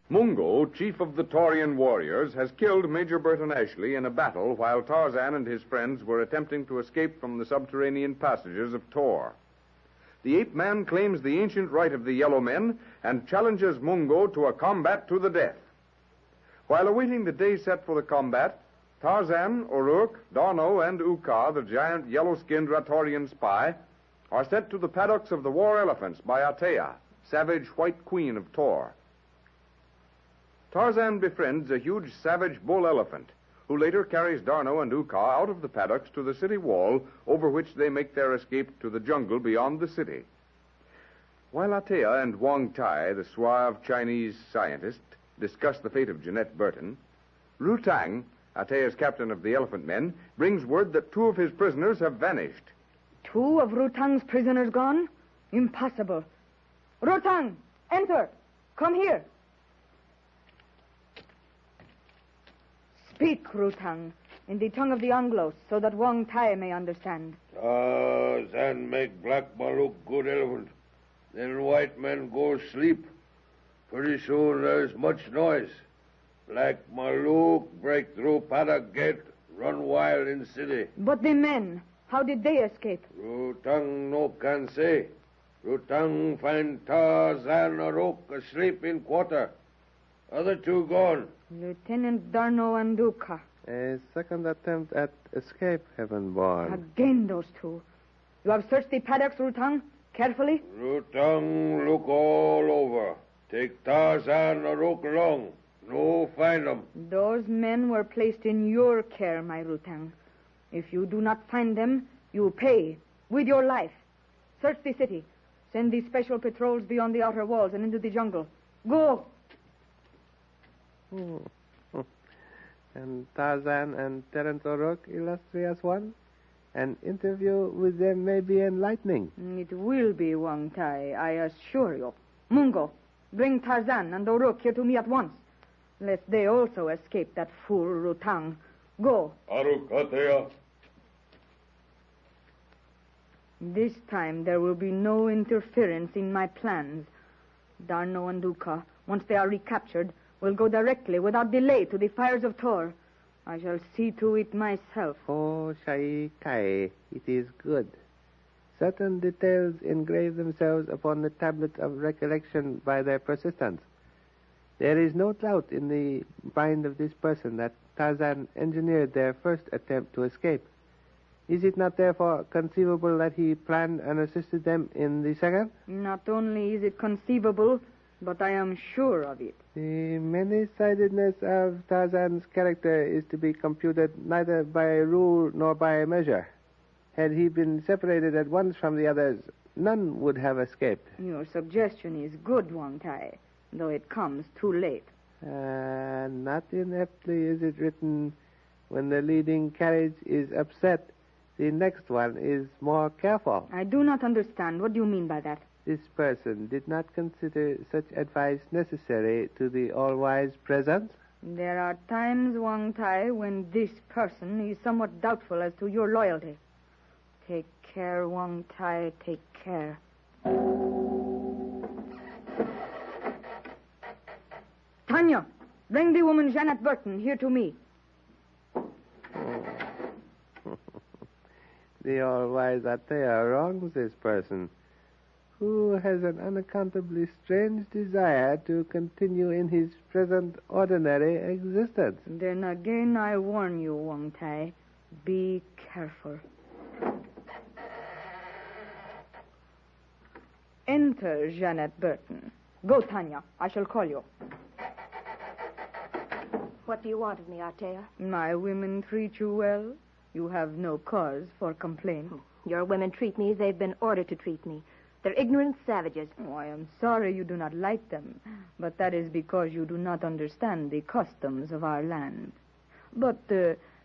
Mungo, chief of the Taurian warriors, has killed Major Burton-Ashleigh in a battle while Tarzan and his friends were attempting to escape from the subterranean passages of Tohr. The ape-man claims the ancient right of the yellow men and challenges Mungo to a combat to the death. While awaiting the day set for the combat, Tarzan, Uruk, Darno, and Uka, the giant yellow-skinned Ratorian spy, are sent to the paddocks of the war elephants by Atea, savage white queen of Tohr. Tarzan befriends a huge savage bull elephant, who later carries Darno and Uka out of the paddocks to the city wall, over which they make their escape to the jungle beyond the city. While Atea and Wang Tai, the suave Chinese scientist, discuss the fate of Jeanette Burton, Ru Tang, Atea's captain of the elephant men, brings word that 2 of his prisoners have vanished. 2 of Ru Tang's prisoners gone? Impossible. Ru Tang, enter. Come here. Speak, Ru Tang, in the tongue of the Anglos, so that Wang Tai may understand. Tarzan make Black Maluk good elephant. Then white men go sleep. Pretty soon there's much noise. Black Maluk break through paddock gate, run wild in city. But the men, how did they escape? Rutang no can say. Rutang find Tarzan Uruk asleep in quarter. Other 2 gone. Lieutenant Darno and Uka. A second attempt at escape, Heaven-born. Again those 2. You have searched the paddocks, Ru Tang, carefully? Rutang look all over. Take Tarzan Uruk along. No find them. Those men were placed in your care, my Ru Tang. If you do not find them, you pay with your life. Search the city. Send these special patrols beyond the outer walls and into the jungle. Go. And Tarzan and Terence Uruk, illustrious one? An interview with them may be enlightening. It will be, Wang Tai, I assure you. Mungo, bring Tarzan and Uruk here to me at once, lest they also escape that fool Ru Tang. Go. Uruk, Atea. This time there will be no interference in my plans. Darno and Uka, once they are recaptured, will go directly, without delay, to the Fires of Tohr. I shall see to it myself. Oh, Shai Kai, it is good. Certain details engrave themselves upon the tablet of recollection by their persistence. There is no doubt in the mind of this person that Tarzan engineered their first attempt to escape. Is it not therefore conceivable that he planned and assisted them in the second? Not only is it conceivable, but I am sure of it. The many-sidedness of Tarzan's character is to be computed neither by rule nor by measure. Had he been separated at once from the others, none would have escaped. Your suggestion is good, Wang Tai, though it comes too late. Not ineptly is it written, when the leading carriage is upset, the next one is more careful. I do not understand. What do you mean by that? This person did not consider such advice necessary to the all-wise presence. There are times, Wang Tai, when this person is somewhat doubtful as to your loyalty. Take care, Wang Tai, take care. Tanya, bring the woman Jeanette Burton here to me. The all-wise Atea wrongs this person, who has an unaccountably strange desire to continue in his present ordinary existence. Then again I warn you, Wang Tai, be careful. Enter, Jeanette Burton. Go, Tanya. I shall call you. What do you want of me, Atea? My women treat you well. You have no cause for complaint. Your women treat me as they've been ordered to treat me. They're ignorant savages. Oh, I am sorry you do not like them, but that is because you do not understand the customs of our land. But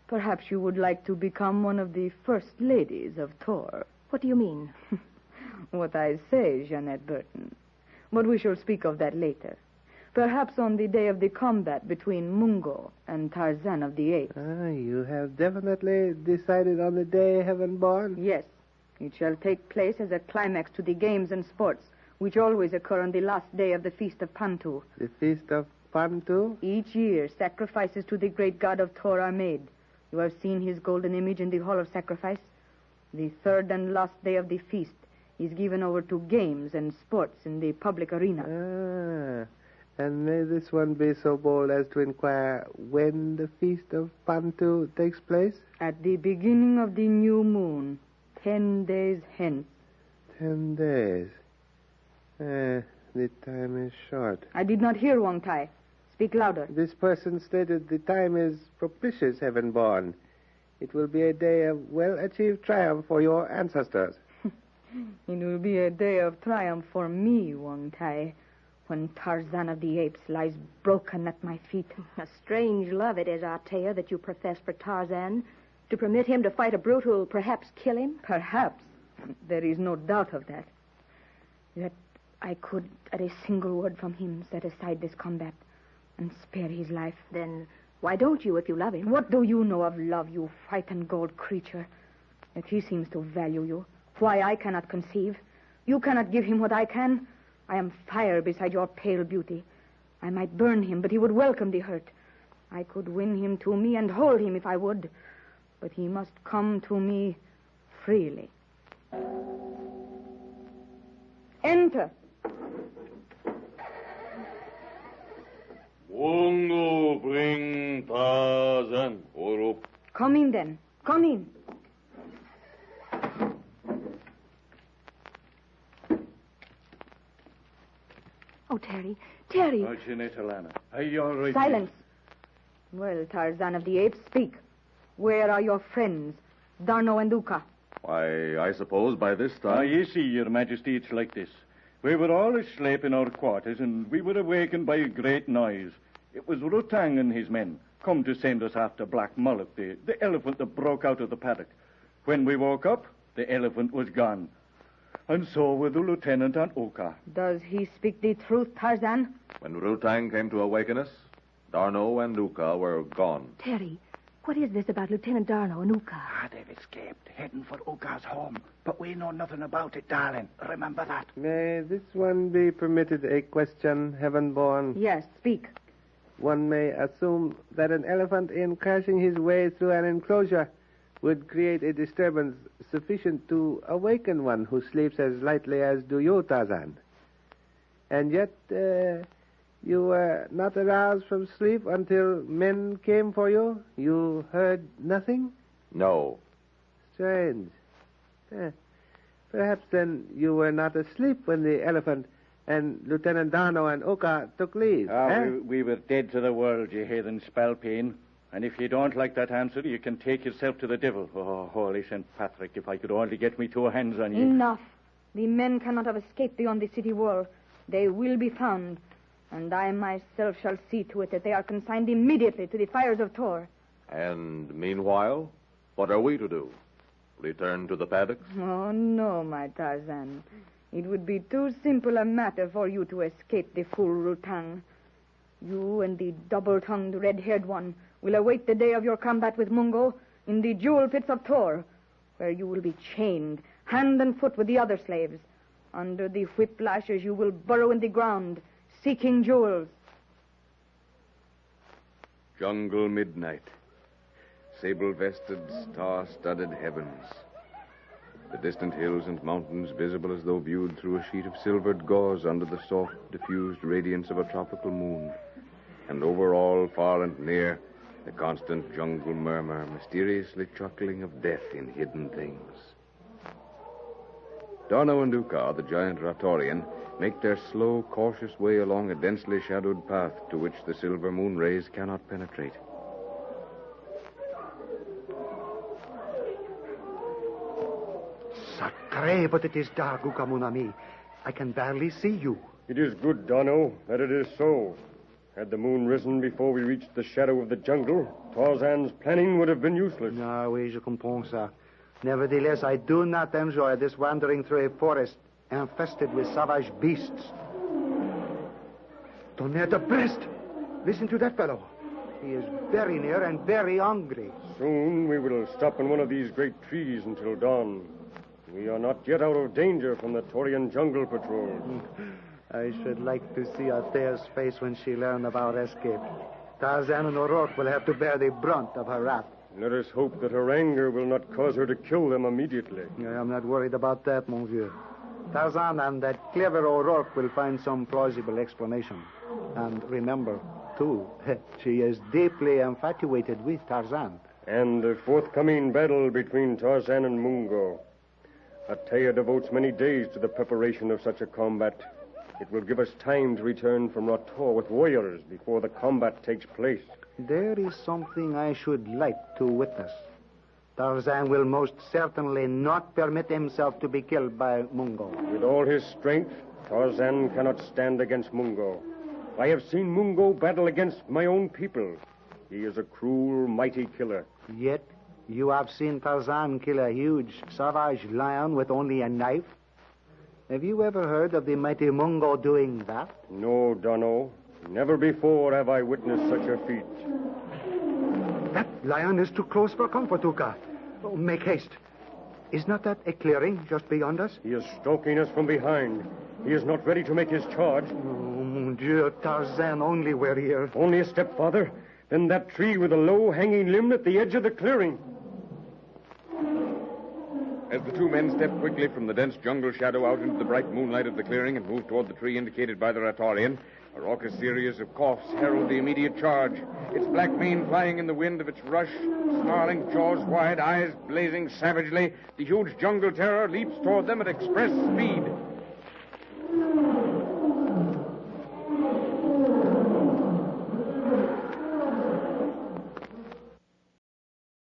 perhaps you would like to become one of the first ladies of Tohr. What do you mean? What I say, Jeanette Burton. But we shall speak of that later. Perhaps on the day of the combat between Mungo and Tarzan of the Apes. You have definitely decided on the day, Heaven-born? Yes. It shall take place as a climax to the games and sports, which always occur on the last day of the Feast of Pantu. The Feast of Pantu? Each year, sacrifices to the great god of Tohr are made. You have seen his golden image in the hall of sacrifice. The third and last day of the feast is given over to games and sports in the public arena. And may this one be so bold as to inquire when the feast of Pantu takes place? At the beginning of the new moon, 10 days hence. 10 days. The time is short. I did not hear, Wong Tai. Speak louder. This person stated the time is propitious, heaven-born. It will be a day of well-achieved triumph for your ancestors. It will be a day of triumph for me, Wong Tai, when Tarzan of the Apes lies broken at my feet. A strange love it is, Althea, that you profess for Tarzan. To permit him to fight a brute who will perhaps kill him? Perhaps. There is no doubt of that. Yet I could, at a single word from him, set aside this combat and spare his life. Then why don't you if you love him? What do you know of love, you white and gold creature? If he seems to value you, why I cannot conceive. You cannot give him what I can. I am fire beside your pale beauty. I might burn him, but he would welcome the hurt. I could win him to me and hold him if I would. But he must come to me freely. Enter. Wongo bring Tarzan. Orup. Come in, then. Come in. Oh, Terry. Terry. Silence. Well, Tarzan of the Apes, speak. Where are your friends, D'Arnot and Uka? Why, I suppose by this time... You see, Your Majesty, it's like this. We were all asleep in our quarters, and we were awakened by a great noise. It was Rutang and his men, come to send us after Black Mullet, the elephant that broke out of the paddock. When we woke up, the elephant was gone. And so were the lieutenant and Uka. Does he speak the truth, Tarzan? When Rutang came to awaken us, D'Arnot and Uka were gone. Terry, what is this about Lieutenant D'Arnot and Uka? They've escaped, heading for Uka's home. But we know nothing about it, darling. Remember that. May this one be permitted a question, heaven-born? Yes, speak. One may assume that an elephant, in crashing his way through an enclosure, would create a disturbance sufficient to awaken one who sleeps as lightly as do you, Tarzan. And yet, you were not aroused from sleep until men came for you? You heard nothing? No. Strange. Perhaps, then, you were not asleep when the elephant and Lieutenant D'Arnot and Uka took leave. We were dead to the world, you heathen spalpeen. And if you don't like that answer, you can take yourself to the devil. Oh, holy St. Patrick, if I could only get me 2 hands on you. Enough. The men cannot have escaped beyond the city wall. They will be found. And I myself shall see to it that they are consigned immediately to the Fires of Tohr. And meanwhile, what are we to do? Return to the paddocks? Oh, no, my Tarzan. It would be too simple a matter for you to escape the fool Rutang. You and the double-tongued, red-haired one will await the day of your combat with Mungo in the jewel pits of Tohr, where you will be chained, hand and foot with the other slaves. Under the whip lashes you will burrow in the ground, seeking jewels. Jungle midnight. Sable-vested, star-studded heavens. The distant hills and mountains visible as though viewed through a sheet of silvered gauze under the soft, diffused radiance of a tropical moon. And over all, far and near, the constant jungle murmur, mysteriously chuckling of death in hidden things. D'Arnot and Uka, the giant Ratorian, make their slow, cautious way along a densely shadowed path to which the silver moon rays cannot penetrate. Sacré, but it is dark, Uka, mon ami. I can barely see you. It is good, D'Arnot, that it is so. Had the moon risen before we reached the shadow of the jungle, Tarzan's planning would have been useless. No, oui, je comprends ça. Nevertheless, I do not enjoy this wandering through a forest infested with savage beasts. Tonnerre de Brest! Listen to that fellow. He is very near and very hungry. Soon we will stop in one of these great trees until dawn. We are not yet out of danger from the Taurian jungle patrol. I should like to see Althea's face when she learns of our escape. Tarzan and O'Rourke will have to bear the brunt of her wrath. Let us hope that her anger will not cause her to kill them immediately. I'm not worried about that, mon vieux. Tarzan and that clever O'Rourke will find some plausible explanation. And remember, too, she is deeply infatuated with Tarzan. And the forthcoming battle between Tarzan and Mungo. Althea devotes many days to the preparation of such a combat. It will give us time to return from Rotor with warriors before the combat takes place. There is something I should like to witness. Tarzan will most certainly not permit himself to be killed by Mungo. With all his strength, Tarzan cannot stand against Mungo. I have seen Mungo battle against my own people. He is a cruel, mighty killer. Yet, you have seen Tarzan kill a huge, savage lion with only a knife? Have you ever heard of the mighty Mungo doing that? No, Dono. Never before have I witnessed such a feat. That lion is too close for comfort, Uka. Oh, make haste. Is not that a clearing just beyond us? He is stalking us from behind. He is not ready to make his charge. Oh, mon Dieu, Tarzan only were here. Only a step farther. Then that tree with a low hanging limb at the edge of the clearing. As the two men stepped quickly from the dense jungle shadow out into the bright moonlight of the clearing and moved toward the tree indicated by the Ratorian, a raucous series of coughs herald the immediate charge. Its black mane flying in the wind of its rush, snarling jaws wide, eyes blazing savagely, the huge jungle terror leaps toward them at express speed.